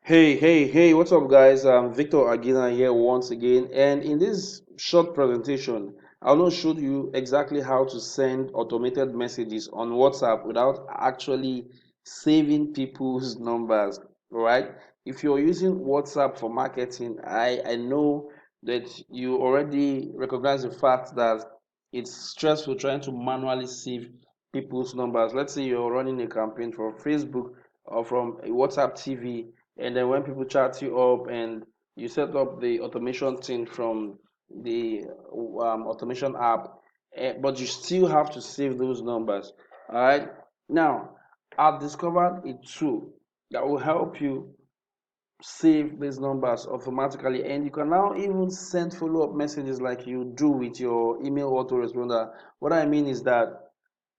Hey, what's up, guys? Victor Aguina here once again. And in this short presentation, I will show you exactly how to send automated messages on WhatsApp without actually saving people's numbers, right? If you're using WhatsApp for marketing, I know that you already recognize the fact that it's stressful trying to manually save people's numbers. Let's say you're running a campaign for Facebook or from a WhatsApp TV, and then when people chat you up and you set up the automation thing from the automation app, but you still have to save those numbers. All right. Now, I've discovered a tool that will help you save these numbers automatically, and you can now even send follow-up messages like you do with your email autoresponder. What I mean is that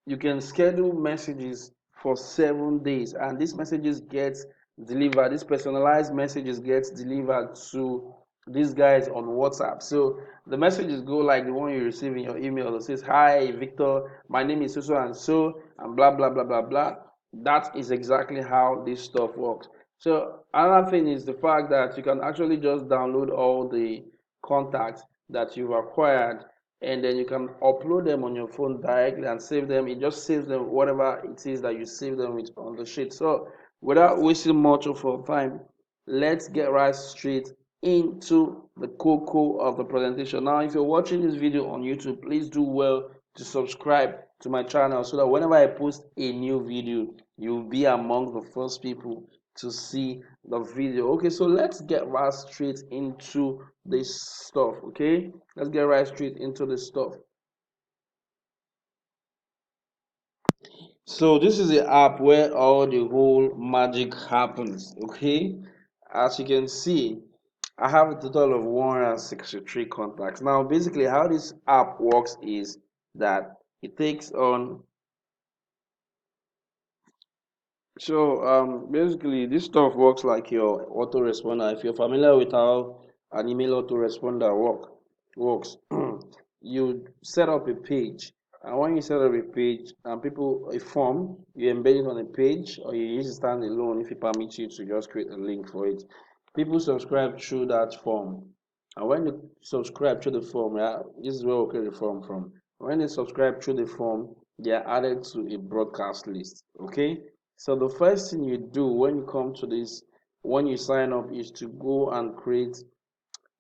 you can schedule messages for 7 days, and these messages get delivered, these personalized messages get delivered to these guys on WhatsApp. So the messages go like the one you receive in your email that says, "Hi Victor, my name is so and so and blah blah blah blah blah." That is exactly how this stuff works. So another thing is the fact that you can actually just download all the contacts that you've acquired, and then you can upload them on your phone directly and save them. It just saves them whatever it is that you save them with on the sheet. So without wasting much of our time, let's get right straight into the cocoa of the presentation. Now, if you're watching this video on YouTube, please do well to subscribe to my channel so that whenever I post a new video, you'll be among the first people to see the video. Okay, so let's get right straight into this stuff. Okay, let's get right straight into this stuff. So this is the app where all the whole magic happens. Okay, as you can see, I have a total of 163 contacts. Now basically how this app works is that it takes on, basically this stuff works like your autoresponder. If you're familiar with how an email autoresponder works, you set up a page, and when you set up a page and people a form, you embed it on a page, or you use it standalone if it permits you to just create a link for it. People subscribe through that form, and when they subscribe through the form, yeah, this is where we create the form from. When they subscribe through the form, they are added to a broadcast list. Okay, so the first thing you do when you come to this, when you sign up, is to go and create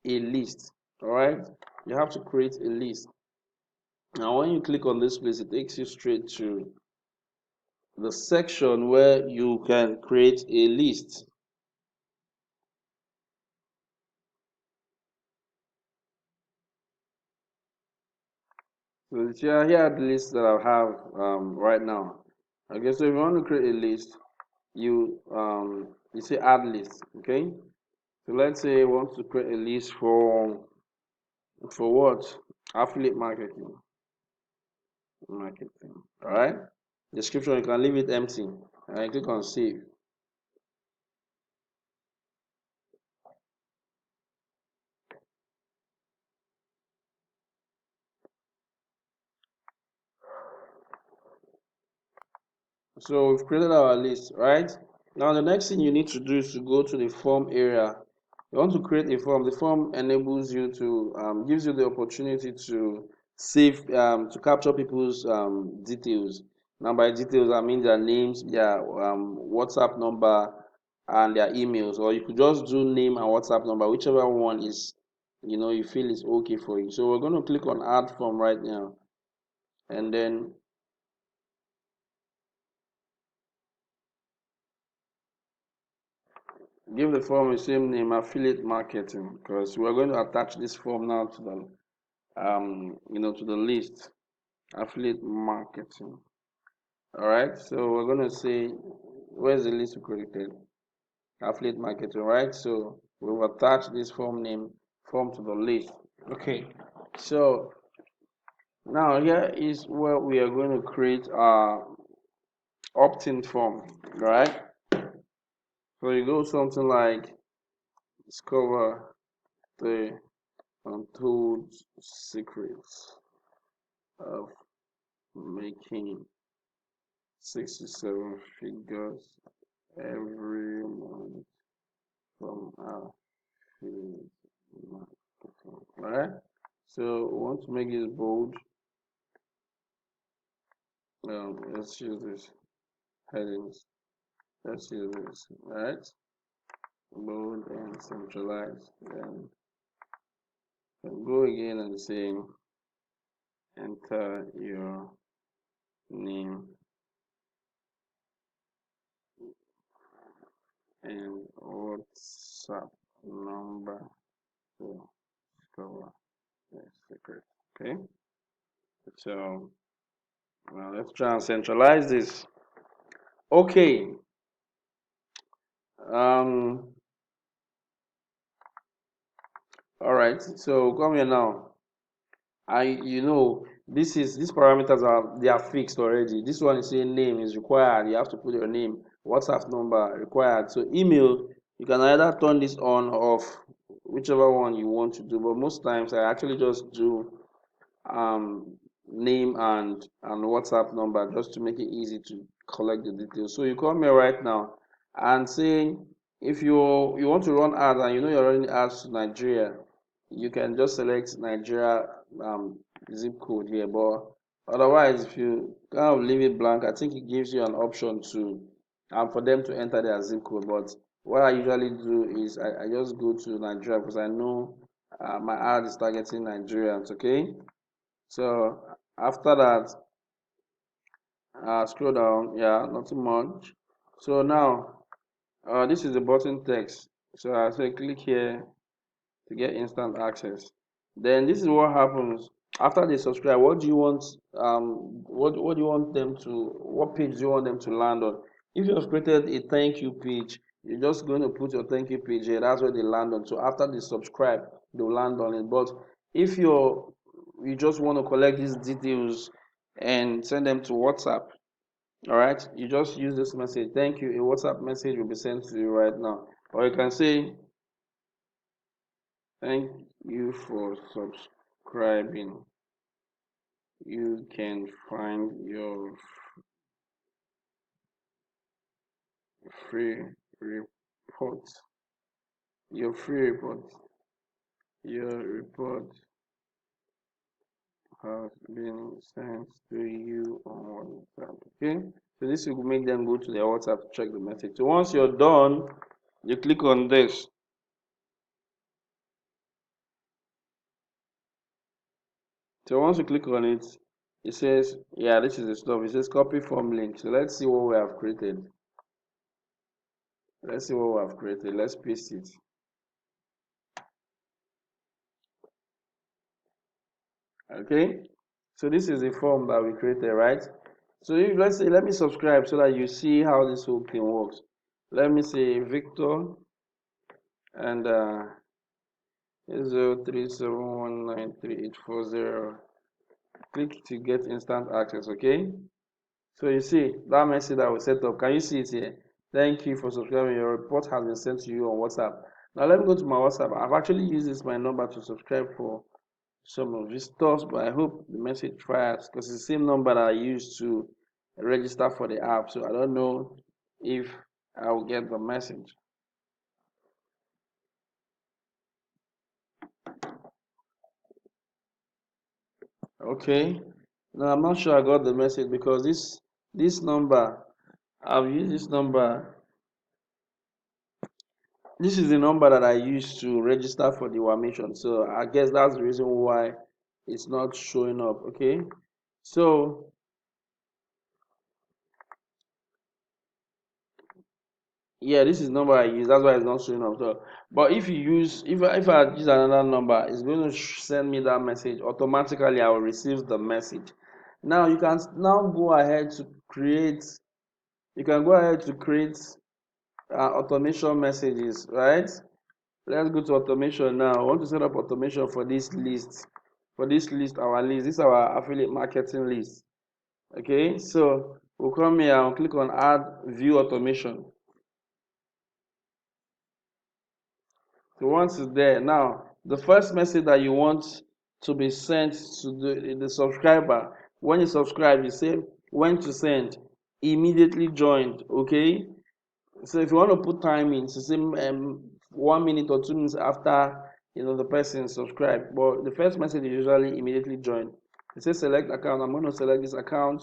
a list. All right, you have to create a list. Now, when you click on this place, it takes you straight to the section where you can create a list. So here are the lists that I have right now. Okay, so if you want to create a list, you say add list. Okay, so let's say you want to create a list for what? Affiliate marketing. All right. Description, you can leave it empty. And click on save. So we've created our list, right? Now the next thing you need to do is to go to the form area. You want to create a form. The form enables you to gives you the opportunity to save to capture people's details. Now by details I mean their names, their WhatsApp number, and their emails. Or you could just do name and WhatsApp number, whichever one is you feel is okay for you. So we're going to click on add form right now, and then give the form the same name, affiliate marketing, because we're going to attach this form now to the to the list, affiliate marketing. All right, so we're going to say, where's the list we created? Affiliate marketing, right? So we'll attach this form to the list. Okay, so now here is where we are going to create our opt-in form, right? So you go something like discover the untold secrets of making 67 figures every month All right. So we want to make this bold. Let's use this headings. Let's use this. All right. Bold and centralized. Then go again and say enter your name and WhatsApp number to cover the secret. Okay. So now let's try and centralize this. Okay. Um. All right. So come here now. These parameters are fixed already. This one is saying name is required. You have to put your name. WhatsApp number required. So email, you can either turn this on or off, whichever one you want to do. But most times I actually just do um, name and WhatsApp number just to make it easy to collect the details. So you come here right now and say if you want to run ads and you know you're running ads to Nigeria, you can just select Nigeria um, zip code here. But otherwise, if you kind of leave it blank, I think it gives you an option to for them to enter their zip code. But what I usually do is I just go to Nigeria because I know my ad is targeting Nigerians. Okay. So after that, scroll down. Yeah, nothing much. So now, this is the button text. So I say click here to get instant access. Then this is what happens after they subscribe. What do you want? What do you want them to? What page do you want them to land on? If you have created a thank you page, you're just going to put your thank you page here. That's where they land on. So after they subscribe, they'll land on it. But if you just want to collect these details and send them to WhatsApp, all right, you just use this message. Thank you. A WhatsApp message will be sent to you right now, or you can say thank you for subscribing. You can find free report. Your free report. Your report has been sent to you on WhatsApp. Okay. So this will make them go to their WhatsApp to check the message. So once you're done, you click on this. So once you click on it, it says, yeah, this is the stuff. It says copy form link. So let's see what we have created. Let's see what we have created. Let's paste it. Okay. So this is the form that we created, right? So if let's say let me subscribe so that you see how this whole thing works. Let me say Victor and 037193840. Click to get instant access. Okay. So you see that message that we set up. Can you see it here? Thank you for subscribing. Your report has been sent to you on WhatsApp. Now let me go to my WhatsApp. I've actually used this my number to subscribe for some of these stuff, but I hope the message fires because it's the same number that I used to register for the app. So I don't know if I will get the message. Okay. No, I'm not sure I got the message because this number I've used this number. This is the number that I used to register for the Wamation. So I guess that's the reason why it's not showing up. Okay. So yeah, this is the number I use. That's why it's not showing up. So, but if I use another number, it's going to send me that message automatically. I will receive the message. Now you can now go ahead to create. You can go ahead to create automation messages, right? Let's go to automation now. I want to set up automation for this list. For this list, our list. This is our affiliate marketing list. Okay, so we'll come here and click on add view automation. So once it's there, now the first message that you want to be sent to the subscriber, when you subscribe, you say when to send, immediately joined. Okay, so if you want to put time in, so say 1 minute or 2 minutes after the person subscribe. But the first message is usually immediately join. It says select account. I'm going to select this account.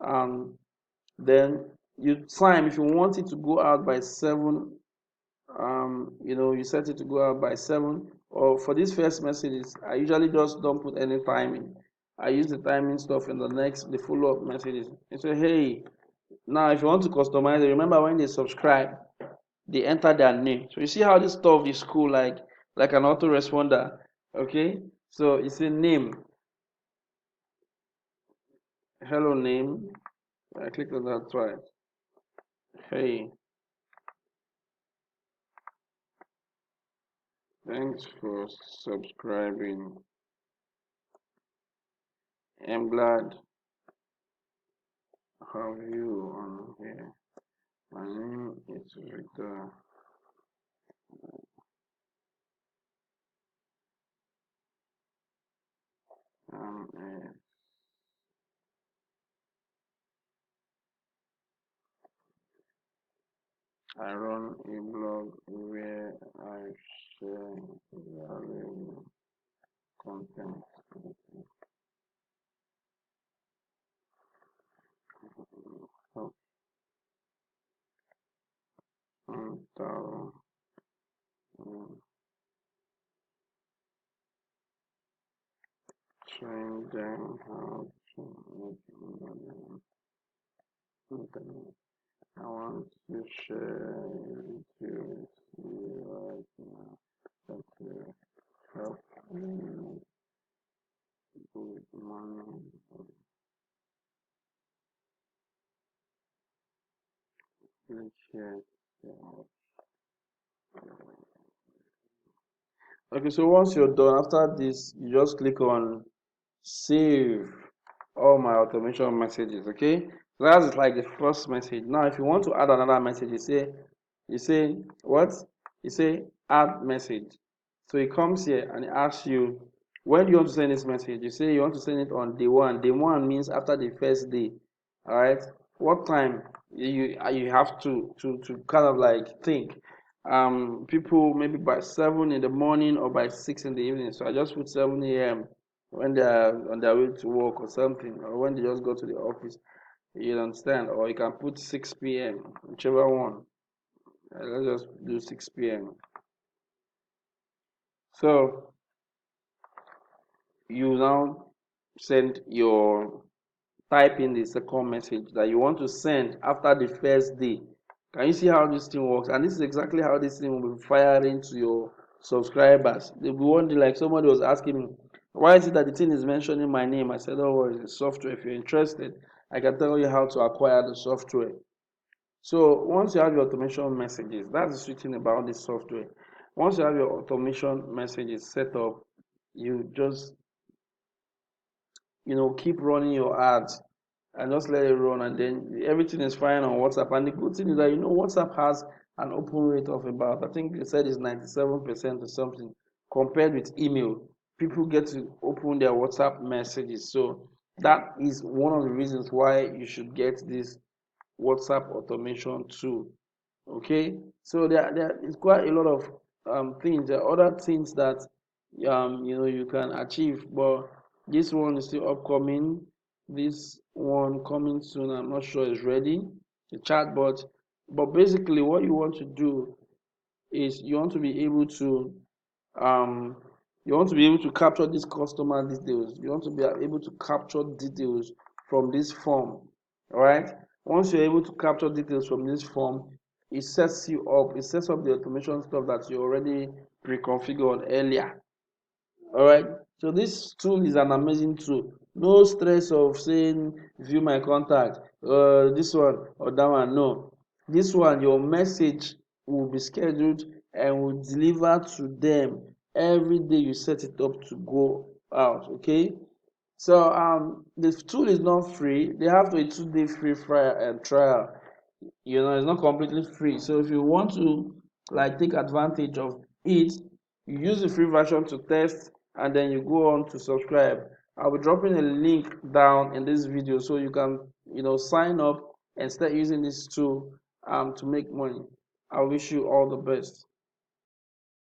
Um, then you time if you want it to go out by 7. You set it to go out by 7. Or for these first messages, I usually just don't put any timing. I use the timing stuff in the follow-up messages. And say, hey, now if you want to customize it, remember when they subscribe, they enter their name. So you see how this stuff is cool, like an autoresponder. Okay, so it's a name, hello name. I click on that twice. Hey, thanks for subscribing. I'm glad to have you on here. My name is Victor. Um, uh, I run a blog where I share valuable content. Help mental train them how to make money. Internet. I want to share with you right now that will help me with money. Click here. Okay, so once you're done, after this, you just click on save all my automation messages. Okay, so that's like the first message. Now if you want to add another message, you say what, you say add message. So it comes here and it asks you, when do you want to send this message? You say you want to send it on day one. Day one means after the first day. All right, what time? You have to kind of like think. People maybe by 7 in the morning or by 6 in the evening. So I just put 7 a.m. when they are on their way to work or something, or when they just go to the office. You understand? Or you can put 6 p.m., whichever one. Let's just do 6 p.m. So you now send your type in the second message that you want to send after the first day. Can you see how this thing works? And this is exactly how this thing will be firing to your subscribers. They'll be wondering, like somebody was asking me, why is it that the thing is mentioning my name? I said, oh, well, it's software. If you're interested, I can tell you how to acquire the software. So once you have your automation messages, that's the sweet thing about this software. Once you have your automation messages set up, you just keep running your ads and just let it run, and then everything is fine on WhatsApp. And the good thing is that WhatsApp has an open rate of about, I think they said it's 97% or something, compared with email. People get to open their WhatsApp messages. So that is one of the reasons why you should get this WhatsApp automation tool. Okay, so there is quite a lot of things. There are other things that you can achieve, but this one is still upcoming. This one coming soon. I'm not sure it's ready. The chatbot, but basically, what you want to do is um you want to be able to capture these customer details. You want to be able to capture details from this form. All right. Once you're able to capture details from this form, it sets you up. It sets up the automation stuff that you already pre-configured earlier. All right. So this tool is an amazing tool. No stress of saying view my contact, this one or that one. No, this one your message will be scheduled and will deliver to them every day you set it up to go out. Okay. So the tool is not free. They have a 2 day free trial. It's not completely free. So if you want to like take advantage of it, you use the free version to test and then you go on to subscribe. I'll be dropping a link down in this video so you can sign up and start using this tool to make money. I wish you all the best.